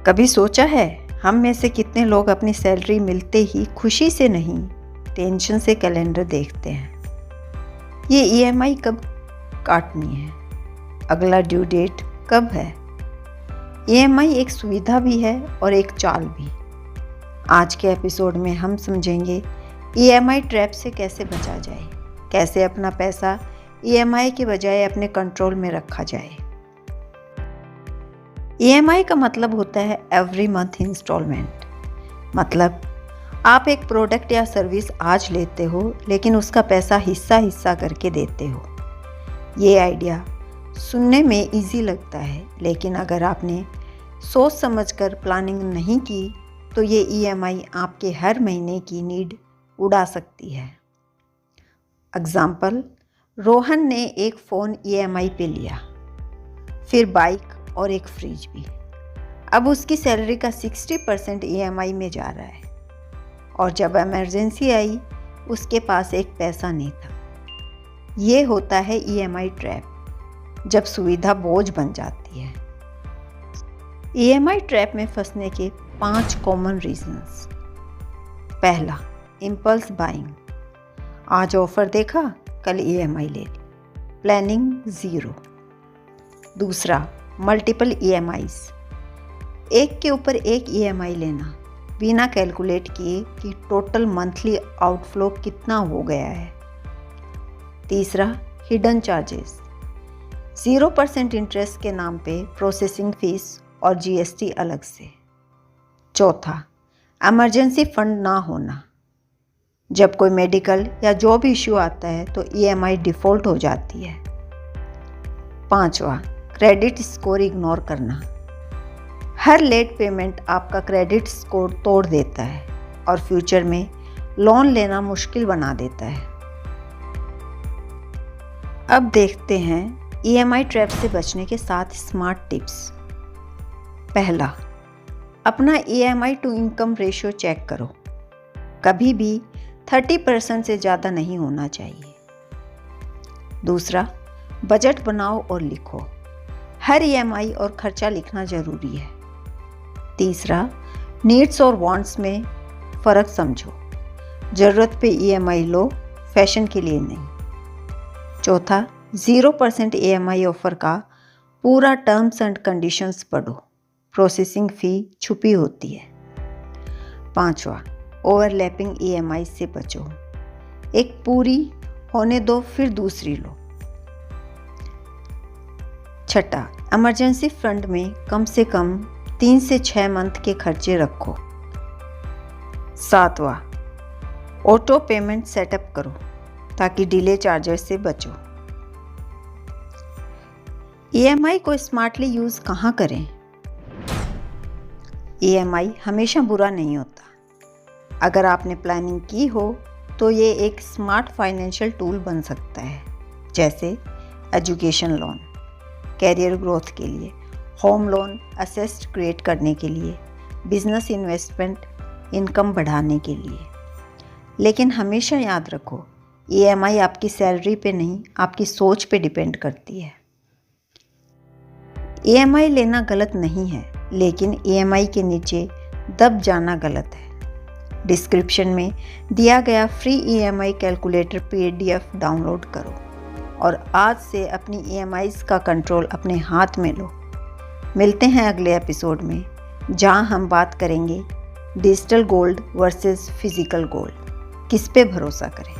कभी सोचा है हम में से कितने लोग अपनी सैलरी मिलते ही खुशी से नहीं, टेंशन से कैलेंडर देखते हैं। ये ईएमआई कब काटनी है, अगला ड्यू डेट कब है। ईएमआई एक सुविधा भी है और एक चाल भी। आज के एपिसोड में हम समझेंगे ईएमआई ट्रैप से कैसे बचा जाए, कैसे अपना पैसा ईएमआई के बजाय अपने कंट्रोल में रखा जाए। ईएमआई का मतलब होता है एवरी मंथ इंस्टॉलमेंट। मतलब आप एक प्रोडक्ट या सर्विस आज लेते हो लेकिन उसका पैसा हिस्सा हिस्सा करके देते हो। ये आइडिया सुनने में इजी लगता है, लेकिन अगर आपने सोच समझकर प्लानिंग नहीं की तो ये ईएमआई आपके हर महीने की नीड उड़ा सकती है। एग्जाम्पल, रोहन ने एक फ़ोन ईएमआई पे लिया, फिर बाइक और एक फ्रिज भी। अब उसकी सैलरी का 60% ईएमआई में जा रहा है और जब इमरजेंसी आई उसके पास एक पैसा नहीं था। ये होता है ईएमआई ट्रैप, जब सुविधा बोझ बन जाती है। ईएमआई ट्रैप में फंसने के 5 कॉमन रीजंस। पहला, इम्पल्स बाइंग। आज ऑफर देखा, कल ईएमआई ले ली, प्लानिंग ज़ीरो। दूसरा, मल्टीपल ईएमआईज। एक के ऊपर एक ईएमआई लेना बिना कैलकुलेट किए कि टोटल मंथली आउटफ्लो कितना हो गया है। तीसरा, हिडन चार्जेस। 0% इंटरेस्ट के नाम पे प्रोसेसिंग फीस और जीएसटी अलग से। चौथा, इमरजेंसी फंड ना होना। जब कोई मेडिकल या जॉब इश्यू आता है तो ईएमआई डिफ़ॉल्ट हो जाती है। पांचवा, क्रेडिट स्कोर इग्नोर करना। हर लेट पेमेंट आपका क्रेडिट स्कोर तोड़ देता है और फ्यूचर में लोन लेना मुश्किल बना देता है। अब देखते हैं ईएमआई ट्रैप से बचने के 7 स्मार्ट टिप्स। पहला, अपना EMI to income ratio check करो। कभी भी 30% से ज़्यादा नहीं होना चाहिए। दूसरा, बजट बनाओ और लिखो। हर ईएमआई और खर्चा लिखना ज़रूरी है। तीसरा, नीड्स और वांट्स में फ़र्क समझो। ज़रूरत पे ईएमआई लो, फैशन के लिए नहीं। चौथा, 0% ईएमआई ऑफ़र का पूरा टर्म्स एंड कंडीशंस पढ़ो, प्रोसेसिंग फ़ी छुपी होती है। पांचवा, ओवरलैपिंग ईएमआई से बचो। एक पूरी होने दो फिर दूसरी लो। छठा, इमरजेंसी फंड में कम से कम 3 से 6 मंथ के खर्चे रखो। सातवां, ऑटो पेमेंट सेटअप करो ताकि डिले चार्जेस से बचो। ईएमआई को स्मार्टली यूज़ कहाँ करें? ईएमआई हमेशा बुरा नहीं होता। अगर आपने प्लानिंग की हो तो ये एक स्मार्ट फाइनेंशियल टूल बन सकता है, जैसे एजुकेशन लोन, कैरियर ग्रोथ के लिए, होम लोन असेस्ट क्रिएट करने के लिए, बिजनेस इन्वेस्टमेंट, इनकम बढ़ाने के लिए। लेकिन हमेशा याद रखो, ईएमआई आपकी सैलरी पे नहीं, आपकी सोच पे डिपेंड करती है। ईएमआई लेना गलत नहीं है, लेकिन ईएमआई के नीचे दब जाना गलत है। डिस्क्रिप्शन में दिया गया free EMI calculator PDF download करो और आज से अपनी ईएमआईज़ का कंट्रोल अपने हाथ में लो। मिलते हैं अगले एपिसोड में, जहां हम बात करेंगे digital gold versus physical gold, किस पे भरोसा करें।